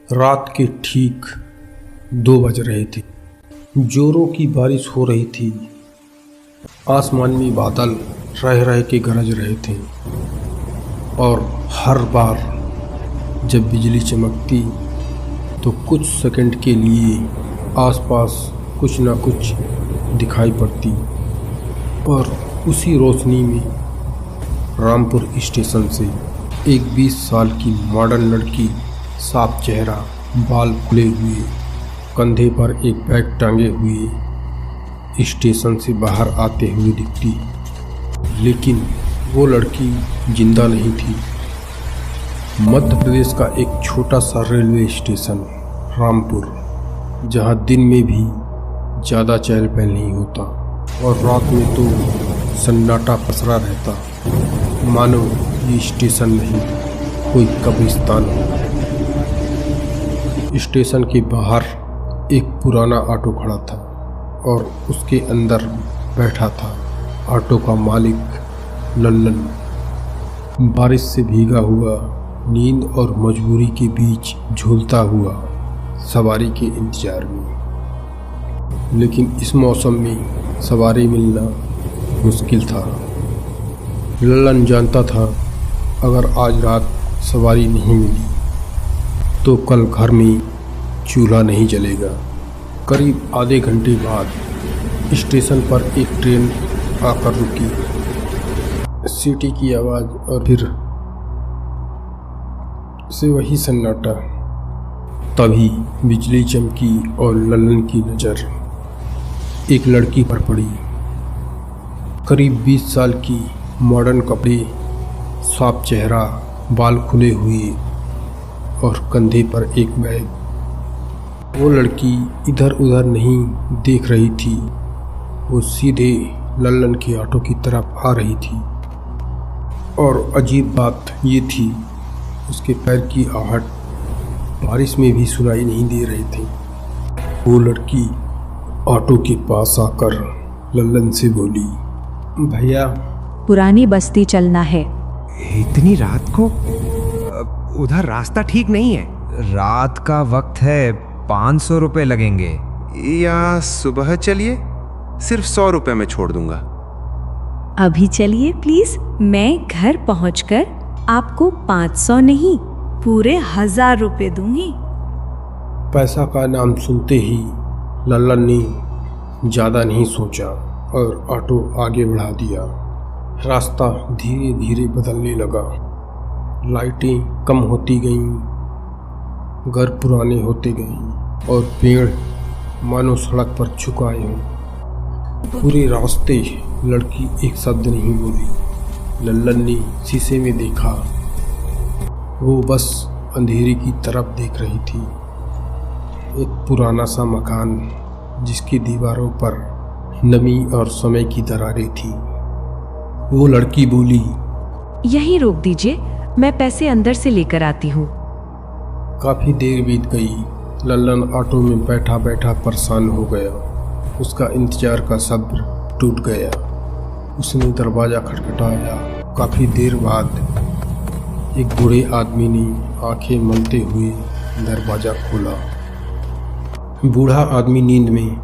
रात के ठीक 2 बज रहे थे। जोरों की बारिश हो रही थी। आसमान में बादल रह रह के गरज रहे थे और हर बार जब बिजली चमकती तो कुछ सेकंड के लिए आसपास कुछ ना कुछ दिखाई पड़ती और उसी रोशनी में रामपुर स्टेशन से एक 20 साल की मॉडर्न लड़की, साफ चेहरा, बाल खुले हुए, कंधे पर एक बैग टांगे हुए स्टेशन से बाहर आते हुए दिखती। लेकिन वो लड़की जिंदा नहीं थी। मध्य प्रदेश का एक छोटा सा रेलवे स्टेशन रामपुर, जहाँ दिन में भी ज़्यादा चहल पहल नहीं होता और रात में तो सन्नाटा पसरा रहता, मानो ये स्टेशन नहीं कोई कब्रिस्तान हो। स्टेशन के बाहर एक पुराना ऑटो खड़ा था और उसके अंदर बैठा था ऑटो का मालिक लल्लन। बारिश से भीगा हुआ, नींद और मजबूरी के बीच झूलता हुआ सवारी के इंतजार में। लेकिन इस मौसम में सवारी मिलना मुश्किल था। लल्लन जानता था अगर आज रात सवारी नहीं मिली तो कल घर में चूल्हा नहीं जलेगा। करीब आधे घंटे बाद स्टेशन पर एक ट्रेन आकर रुकी। सीटी की आवाज़ और फिर से वही सन्नाटा। तभी बिजली चमकी और लल्लन की नज़र एक लड़की पर पड़ी। करीब 20 साल की, मॉडर्न कपड़े, साफ चेहरा, बाल खुले हुए और कंधे पर एक बैग। वो लड़की इधर उधर नहीं देख रही थी, वो सीधे लल्लन के ऑटो की तरफ आ रही थी। और अजीब बात ये थी, उसके पैर की आहट बारिश में भी सुनाई नहीं दे रही थी। वो लड़की ऑटो के पास आकर लल्लन से बोली, भैया पुरानी बस्ती चलना है। इतनी रात को? उधर रास्ता ठीक नहीं है। रात का वक्त है, 500 रुपये लगेंगे। या सुबह चलिए, सिर्फ 100 रुपये में छोड़ दूंगा। अभी चलिए प्लीज, मैं घर पहुंचकर आपको 500 नहीं पूरे 1000 रुपए दूंगी। पैसा का नाम सुनते ही लल्लन ने ज़्यादा नहीं सोचा और ऑटो आगे बढ़ा दिया। रास्ता धीरे धीरे बदलने लगा। लाइटें कम होती गईं, घर पुराने होते गए और पेड़ मानो सड़क पर झुकाए हों। पूरे रास्ते लड़की एक शब्द नहीं बोली। लल्लन ने शीशे में देखा, वो बस अंधेरे की तरफ देख रही थी। एक पुराना सा मकान जिसकी दीवारों पर नमी और समय की दरारें थी। वो लड़की बोली, यहीं रोक दीजिए, मैं पैसे अंदर से लेकर आती हूँ। काफ़ी देर बीत गई। लल्लन ऑटो में बैठा बैठा परेशान हो गया। उसका इंतजार का सब्र टूट गया। उसने दरवाज़ा खटखटाया। काफ़ी देर बाद एक बूढ़े आदमी ने आंखें मलते हुए दरवाज़ा खोला। बूढ़ा आदमी नींद में,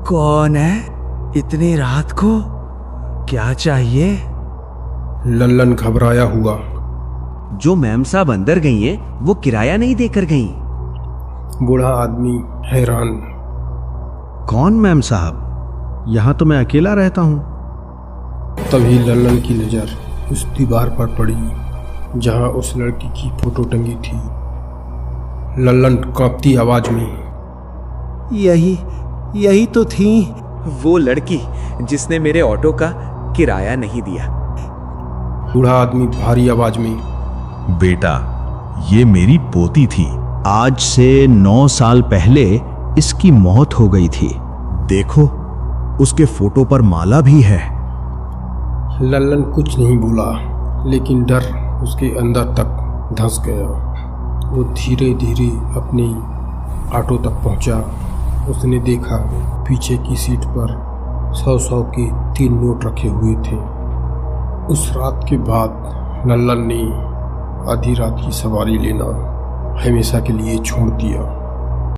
कौन है इतनी रात को, क्या चाहिए? लल्लन घबराया हुआ, जो मैम साहब अंदर गई हैं, वो किराया नहीं देकर गई। बूढ़ा आदमी हैरान, कौन मैम साहब? यहाँ तो मैं अकेला रहता हूँ। तभी लल्लन की नज़र उस दीवार पर पड़ी जहाँ उस लड़की की फोटो टंगी थी। लल्लन कांपती आवाज में, यही तो थी वो लड़की जिसने मेरे ऑटो का किराया नहीं दिया। बूढ़ा आदमी भारी आवाज में, बेटा, ये मेरी पोती थी। आज से 9 साल पहले इसकी मौत हो गई थी। देखो, उसके फोटो पर माला भी है। लल्लन कुछ नहीं बोला, लेकिन डर उसके अंदर तक धंस गया। वो धीरे धीरे अपने ऑटो तक पहुंचा। उसने देखा पीछे की सीट पर 100 के 3 नोट रखे हुए थे। उस रात के बाद लल्लन ने आधी रात की सवारी लेना हमेशा के लिए छोड़ दिया।